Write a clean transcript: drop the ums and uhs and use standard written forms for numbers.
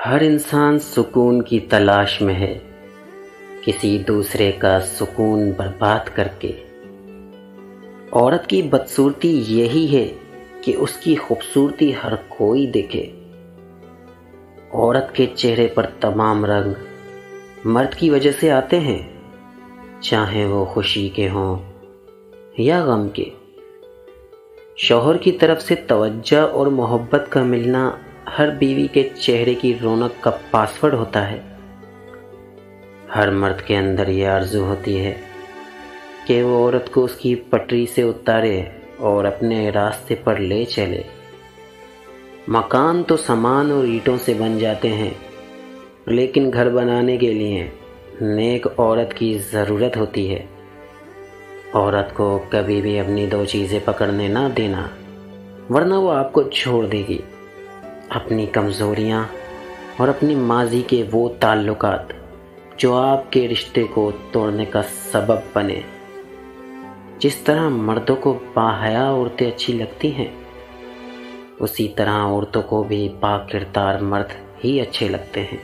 ہر انسان سکون کی تلاش میں ہے، کسی دوسرے کا سکون برباد کر کے۔ عورت کی بدصورتی یہی ہے کہ اس کی خوبصورتی ہر کوئی دیکھے۔ عورت کے چہرے پر تمام رنگ مرد کی وجہ سے آتے ہیں، چاہے وہ خوشی کے ہوں یا غم کے۔ شوہر کی طرف سے توجہ اور محبت کا ملنا ہر بیوی کے چہرے کی رونق کا پاسورڈ ہوتا ہے۔ ہر مرد کے اندر یہ آرزو ہوتی ہے کہ وہ عورت کو اس کی پٹری سے اتارے اور اپنے راستے پر لے چلے۔ مکان تو سامان اور اینٹوں سے بن جاتے ہیں، لیکن گھر بنانے کے لیے نیک عورت کی ضرورت ہوتی ہے۔ عورت کو کبھی بھی اپنی دو چیزیں پکڑنے نہ دینا، ورنہ وہ آپ کو چھوڑ دے گی۔ اپنی کمزوریاں اور اپنی ماضی کے وہ تعلقات جو آپ کے رشتے کو توڑنے کا سبب بنے۔ جس طرح مردوں کو باحیا عورتیں اچھی لگتی ہیں، اسی طرح عورتوں کو بھی پاک کردار مرد ہی اچھے لگتے ہیں۔